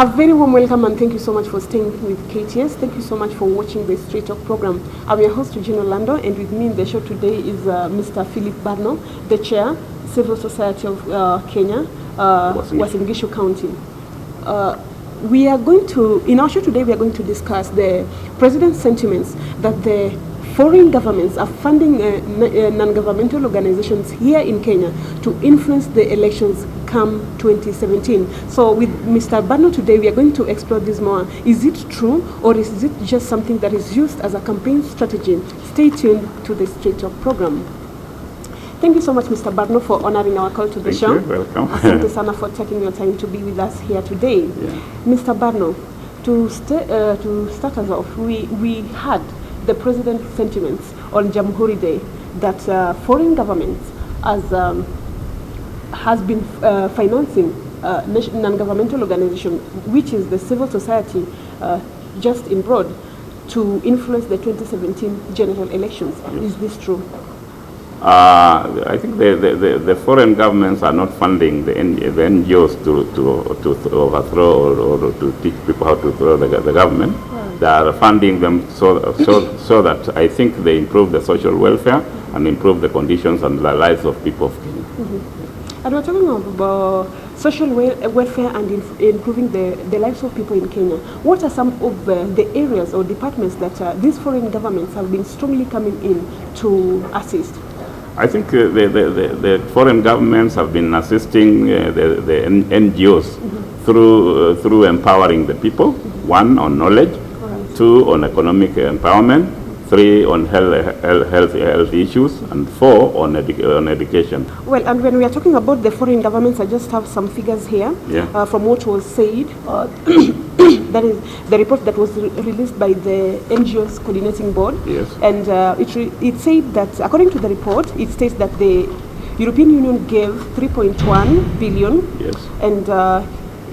A very warm welcome and thank you so much for staying with KTS. Thank you so much for watching the Straight Talk program. I'm your host, Eugene Orlando, and with me in the show today is Mr. Philip Barno, the Chair, Civil Society of Kenya, Uasin Gishu County. In our show today, we are going to discuss the President's sentiments that the foreign governments are funding non-governmental organizations here in Kenya to influence the elections come 2017. So with Mr. Barno today, we are going to explore this more. Is it true, or is it just something that is used as a campaign strategy? Stay tuned to the Straight Talk program. Thank you so much, Mr. Barno, for honoring our call to the show. Thank you. Welcome. Asante sana for taking your time to be with us here today. Yeah. Mr. Barno, to start us off, we had the President's sentiments on Jamhuri Day that foreign governments has been financing non-governmental organization, which is the civil society just in broad, to influence the 2017 general elections. Yes. Is this true? I think the foreign governments are not funding the NGOs to overthrow or to teach people how to throw the government. Right. They are funding them so that I think they improve the social welfare and improve the conditions and the lives of people of Kenya. Mm-hmm. And we're talking about social welfare and improving the lives of people in Kenya. What are some of the areas or departments that these foreign governments have been strongly coming in to assist? I think the foreign governments have been assisting the NGOs through empowering the people. One, on knowledge. Right. Two, on economic empowerment. Three, on health issues, and four, on education. Well, and when we are talking about the foreign governments, I just have some figures here. Yeah. From what was said. That is the report that was released by the NGOs Coordinating Board. Yes. And it said that, according to the report, it states that the European Union gave 3.1 billion. Yes. And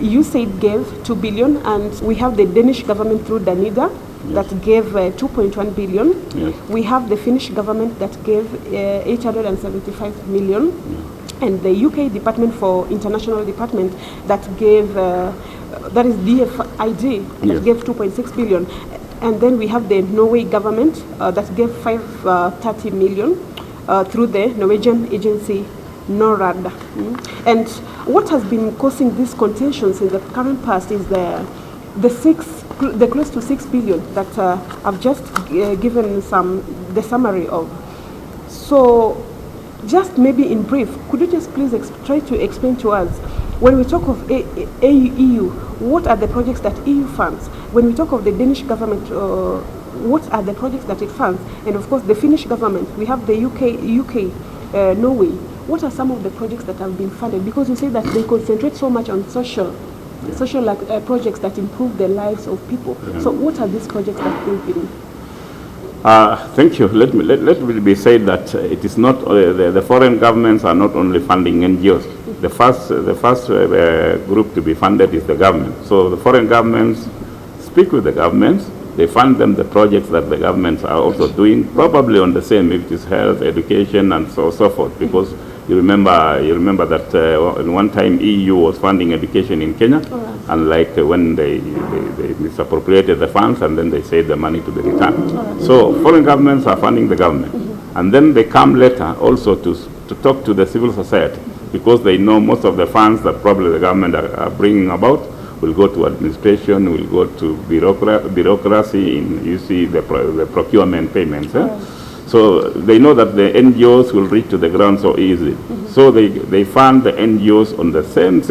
USAID gave 2 billion, and we have the Danish government through Danida. Yes. That gave 2.1 billion. Yes. We have the Finnish government that gave 875 million. Yes. And the UK Department for International Department that gave, that is DFID, that yes. gave 2.6 billion. And then we have the Norway government that gave 530 million through the Norwegian agency NORAD. And what has been causing these contentions in the current past is the close to 6 billion that I've just given the summary of. So just maybe in brief, could you just please try to explain to us, when we talk of EU, what are the projects that EU funds? When we talk of the Danish government, what are the projects that it funds? And of course the Finnish government, we have the UK, Norway. What are some of the projects that have been funded? Because you say that they concentrate so much on social projects that improve the lives of people. Yeah. So what are these projects that they've been? Thank you. Let me be said that it is not the foreign governments are not only funding NGOs. Mm-hmm. The first group to be funded is the government. So the foreign governments speak with the governments. They fund them the projects that the governments are also doing, probably on the same, if it is health, education, and so forth. Because you remember that in one time EU was funding education in Kenya, right. And like when they misappropriated the funds, and then they said the money to be returned. Right. So foreign governments are funding the government, and then they come later also to talk to the civil society, because they know most of the funds that probably the government are bringing about will go to administration, will go to bureaucracy in, you see, the procurement payments. Right. So they know that the NGOs will reach to the ground so easily. Mm-hmm. So they fund the NGOs on the same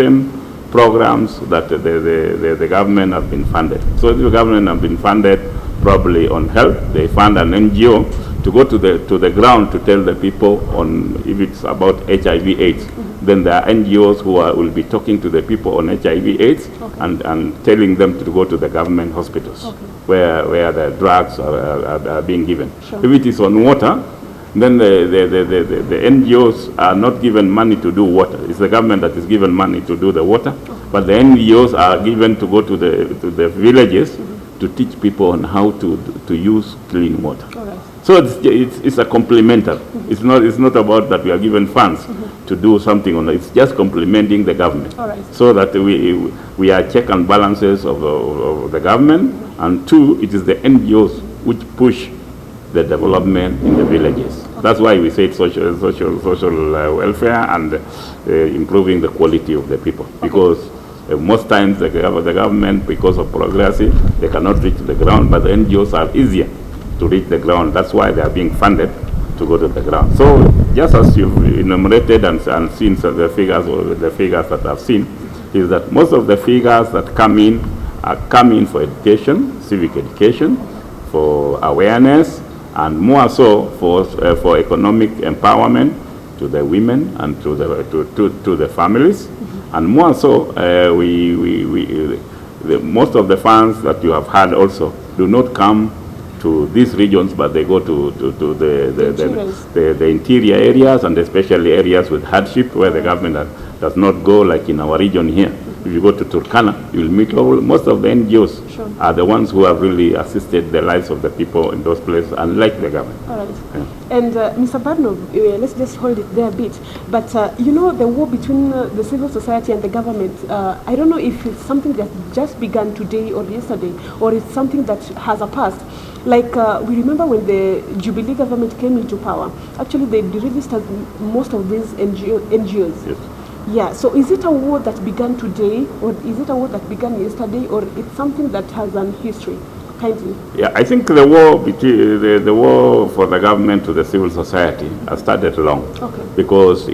programs that the government has been funded. So if the government has been funded probably on health, they fund an NGO to go to the ground to tell the people on if it's about HIV/AIDS. Mm-hmm. Then there are NGOs who will be talking to the people on HIV/AIDS, okay. and telling them to go to the government hospitals, okay. where the drugs are being given. Sure. If it is on water, then the NGOs are not given money to do water. It's the government that is given money to do the water, okay. But the NGOs are given to go to the villages, mm-hmm. to teach people on how to use clean water. Right. So it's a complementary. It's not about that we are given funds to do something on it. It's just complementing the government. All right. So that we are check and balances of the government, and two, it is the NGOs which push the development in the villages. That's why we say social welfare and improving the quality of the people. Because most times the government, because of progressive, they cannot reach the ground, but the NGOs are easier to reach the ground. That's why they are being funded to go to the ground. So just as you've enumerated and seen the figures, or the figures that I've seen, is that most of the figures that come in are coming for education, civic education, for awareness, and more so for economic empowerment to the women and to the families, and more so most of the funds that you have had also do not come to these regions, but they go to the interior areas, and especially areas with hardship where the government does not go, like in our region here. If you go to Turkana, you will meet most of the NGOs are the ones who have really assisted the lives of the people in those places, unlike the government. All right. Yeah. And Mr. Barno, let's just hold it there a bit. But you know, the war between the civil society and the government, I don't know if it's something that just began today or yesterday, or it's something that has a past. Like we remember when the Jubilee government came into power, actually they deregistered most of these NGOs. Yes. Yeah, so is it a war that began today, or is it a war that began yesterday, or it's something that has an history? Kindly. Yeah, I think the war between the war for the government to the civil society has started long. Okay. Because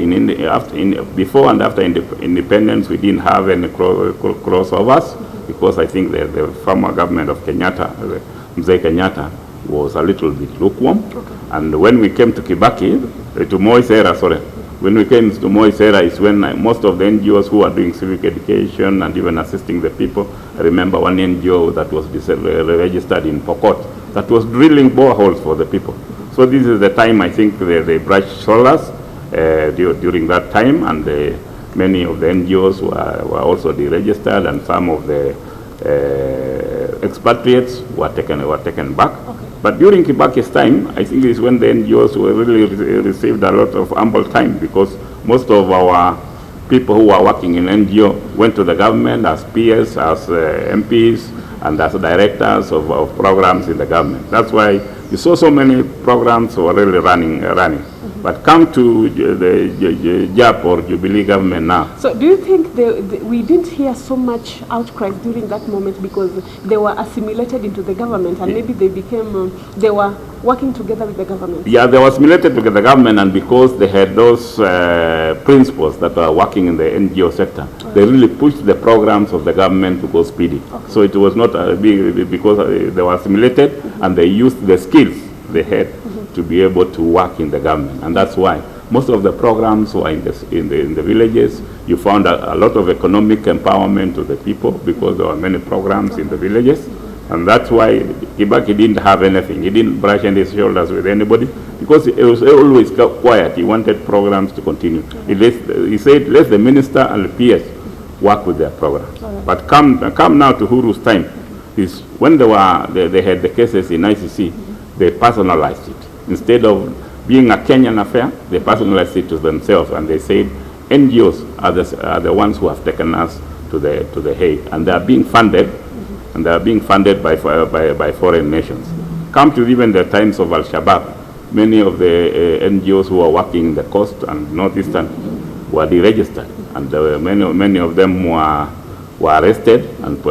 before and after independence, we didn't have any crossovers, because I think the former government of Kenyatta, Mzee Kenyatta, was a little bit lukewarm. Okay. And when we came to Kibaki, to Moi's era, sorry, when we came to Moi's era is when most of the NGOs who are doing civic education and even assisting the people, I remember one NGO that was registered in Pokot that was drilling boreholes for the people. So this is the time I think they brushed shoulders during that time, and many of the NGOs were also deregistered, and some of the expatriates were taken back. Okay. But during Kibaki's time, I think is when the NGOs were really received a lot of ample time, because most of our people who are working in NGO went to the government as peers, as MPs, and as directors of programs in the government. That's why you saw so many programs were really running. But come to the JAP or Jubilee government now. So do you think we didn't hear so much outcries during that moment because they were assimilated into the government, and maybe they became, they were working together with the government? Yeah, they were assimilated with the government, and because they had those principles that were working in the NGO sector, they really pushed the programs of the government to go speedy. Okay. So it was not because they were assimilated, and they used the skills they had to be able to work in the government. And that's why most of the programs were in the villages. You found a lot of economic empowerment to the people because there were many programs in the villages. And that's why Kibaki didn't have anything. He didn't brush any shoulders with anybody because it was always quiet. He wanted programs to continue. He said, let the minister and the PS work with their programs. But come now to Huru's time, is when they had the cases in ICC, they personalized it. Instead of being a Kenyan affair, they personalized it to themselves, and they said NGOs are the ones who have taken us to the Hague, and they are being funded, and they are being funded by foreign nations. Come to even the times of Al-Shabaab, many of the NGOs who are working in the coast and northeastern were deregistered, and many of them were arrested and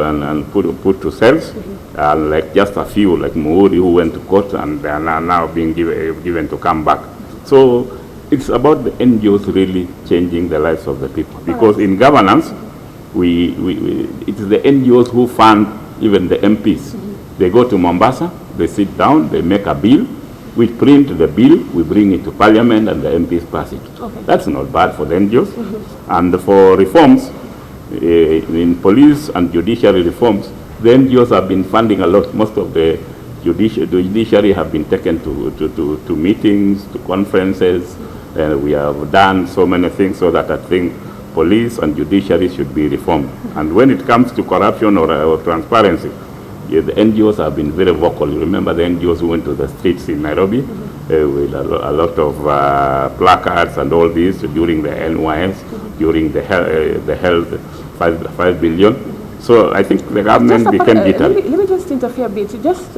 put to cells. Like just a few, like Muuri, who went to court, and they are now being given to come back. So it's about the NGOs really changing the lives of the people. Because in governance, it is the NGOs who fund even the MPs. They go to Mombasa, they sit down, they make a bill, we print the bill, we bring it to Parliament, and the MPs pass it. Okay. That's not bad for the NGOs. And for reforms, in police and judiciary reforms, the NGOs have been funding a lot. Most of the judiciary have been taken to meetings, to conferences, and we have done so many things so that I think police and judiciary should be reformed. And when it comes to corruption or transparency, the NGOs have been very vocal. You remember the NGOs who went to the streets in Nairobi with a lot of placards and all this during the NYS, during the health 5 billion. So I think the government became bitter. Let me just interfere a bit. Just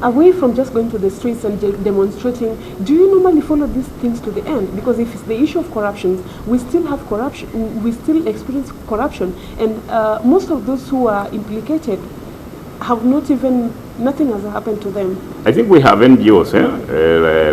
away from just going to the streets and demonstrating, do you normally follow these things to the end? Because if it's the issue of corruption, we still have corruption, we still experience corruption, and most of those who are implicated have not even, nothing has happened to them. I think we have NGOs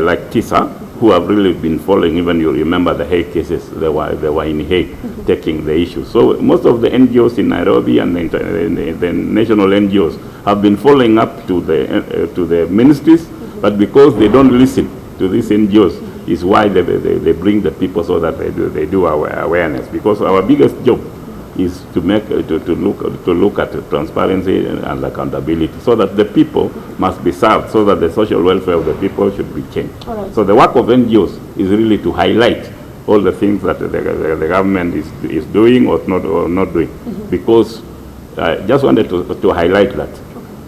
like TISA, who have really been following. Even you remember the Hague cases, they were in Hague taking the issue. So most of the NGOs in Nairobi and the national NGOs have been following up to the ministries, but because they don't listen to these NGOs is why they bring the people so that they do awareness. Because our biggest job is to look at transparency and accountability, so that the people must be served, so that the social welfare of the people should be changed. Right. So the work of NGOs is really to highlight all the things that the government is doing or not doing. Because I just wanted to highlight that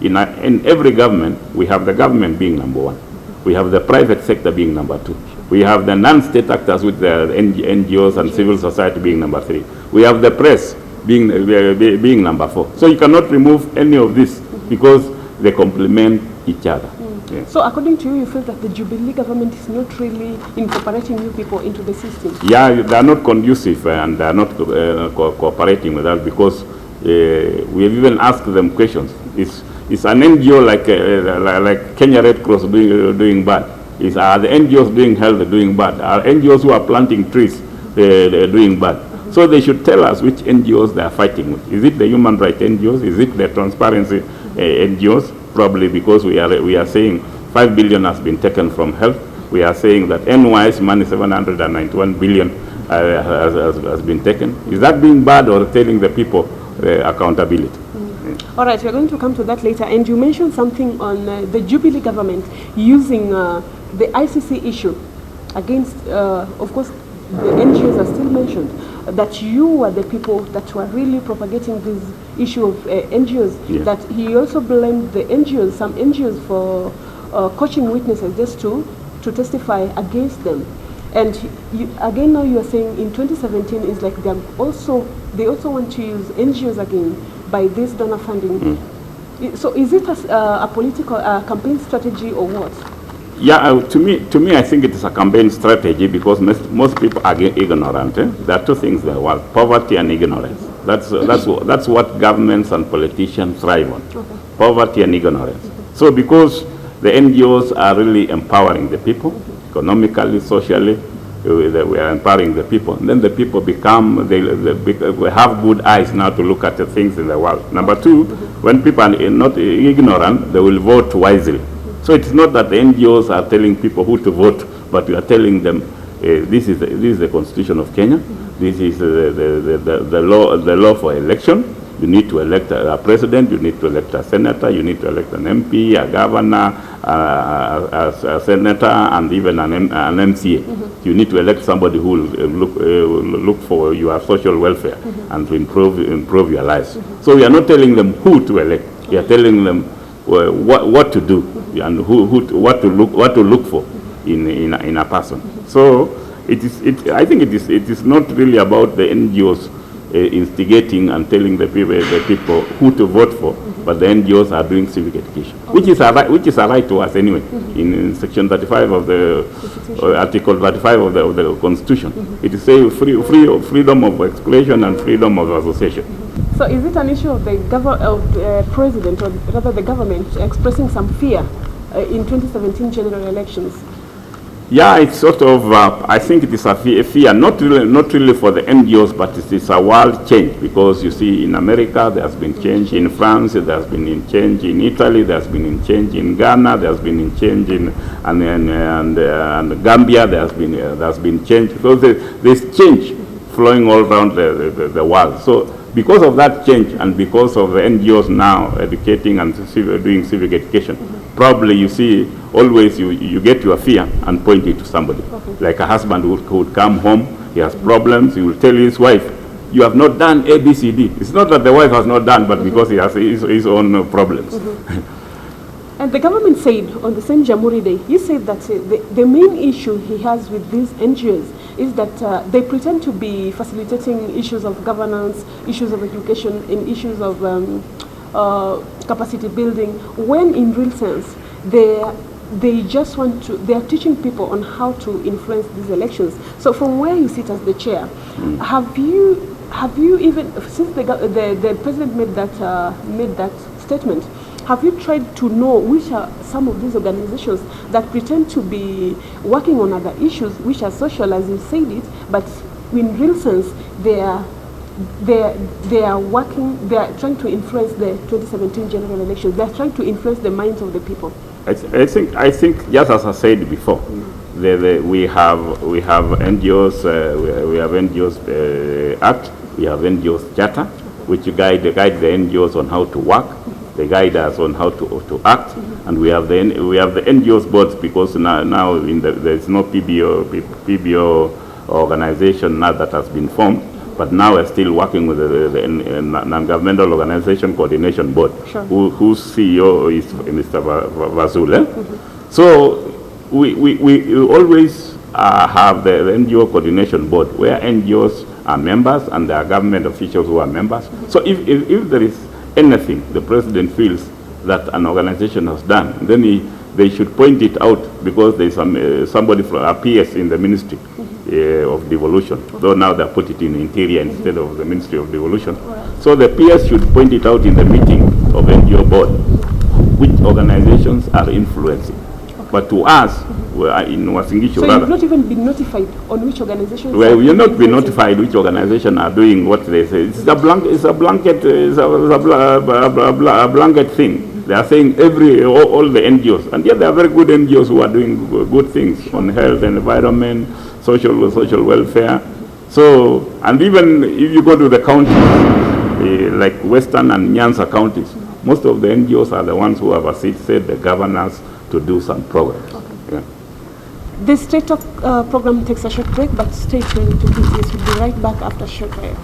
in every government, we have the government being number one. We have the private sector being number two. We have the non-state actors with the NGOs and civil society being number three. We have the press being number four. So you cannot remove any of this because they complement each other. Yeah. So according to you, you feel that the Jubilee government is not really incorporating you people into the system? Yeah, they are not conducive and they are not cooperating with us, because we have even asked them questions. Is an NGO like Kenya Red Cross doing bad? Are the NGOs doing health doing bad? Are NGOs who are planting trees doing bad? So they should tell us which NGOs they are fighting with. Is it the human rights NGOs? Is it the transparency NGOs? Probably, because we are saying 5 billion has been taken from health. We are saying that NYS money 791 billion has been taken. Is that being bad or telling the people accountability? All right, we're going to come to that later. And you mentioned something on the Jubilee government using the ICC issue against, of course, the NGOs are still mentioned, that you were the people that were really propagating this issue of NGOs, yeah. That he also blamed the NGOs, some NGOs, for coaching witnesses just to testify against them. And again now you are saying in 2017 is like they also want to use NGOs again by this donor funding. So is it a political campaign strategy or what? Yeah, to me, I think it is a campaign strategy, because most people are ignorant. There are two things there: poverty and ignorance. That's what governments and politicians thrive on. Okay. Poverty and ignorance. So because the NGOs are really empowering the people, economically, socially, we are empowering the people. And then the people become, they have good eyes now to look at the things in the world. Number two, when people are not ignorant, they will vote wisely. So it's not that the NGOs are telling people who to vote, but we are telling them this is the Constitution of Kenya. This is the law for election. You need to elect a president, you need to elect a senator, you need to elect an MP, a governor, a senator, and even an MCA. You need to elect somebody who will look for your social welfare and to improve your lives. So we are not telling them who to elect. We are telling them what to do and what to look for in a person. So I think it is not really about the NGOs instigating and telling the people who to vote for, but the NGOs are doing civic education, which is a right to us anyway. In Section 35 of the Article 35 of the Constitution, it says freedom of expression and freedom of association. So is it an issue of the president, or rather the government, expressing some fear in 2017 general elections? Yeah, it's sort of, I think it is a fear, not really for the NGOs, but it is a world change, because you see in America there has been change, in France there has been change, in Italy there has been change, in Ghana there has been change, and Gambia there has been change. So there's change flowing all around the world. So because of that change and because of the NGOs now educating and doing civic education, probably you see always you get your fear and point it to somebody. Okay. Like a husband who would come home, he has problems, he will tell his wife, you have not done A, B, C, D. It's not that the wife has not done, but because he has his own problems. And the government said on the same Jamhuri Day, he said that the main issue he has with these NGOs is that they pretend to be facilitating issues of governance, issues of education, and issues of capacity building, when in real sense they just want to, they are teaching people on how to influence these elections. So from where you sit as the chair, have you even, since the president made that statement, have you tried to know which are some of these organizations that pretend to be working on other issues which are social, as you said it, but in real sense they are working, they are trying to influence the 2017 general elections, they are trying to influence the minds of the people? I think just as I said before, we have NGOs, we have NGOs Act, we have NGOs Charter, which guide the NGOs on how to work. They guide us on how to act, and we have the NGOs boards, because now there is no PBO organization now that has been formed, but now we're still working with the Non-Governmental Organization Coordination Board, sure, whose CEO is Mr. Vazule. So we always have the NGO Coordination Board, where NGOs are members and there are government officials who are members. So if there is anything the president feels that an organization has done, then they should point it out, because there is somebody from appears in the Ministry of Devolution, though now they put it in Interior instead of the Ministry of Devolution. So the PS should point it out in the meeting of NGO board, which organizations are influencing. But to us, in Wasingishu, so you've not even been notified on which organizations? Well, you're not been notified which organization are doing what they say. It's a blanket thing. They are saying all the NGOs, and yet there are very good NGOs who are doing good things on health and environment, social welfare. So, and even if you go to the counties, like Western and Nyanza counties, most of the NGOs are the ones who have assisted the governors to do some progress. Okay. Yeah. This Straight Talk program takes a short break, but stay tuned to PTS. We'll be right back after a short break.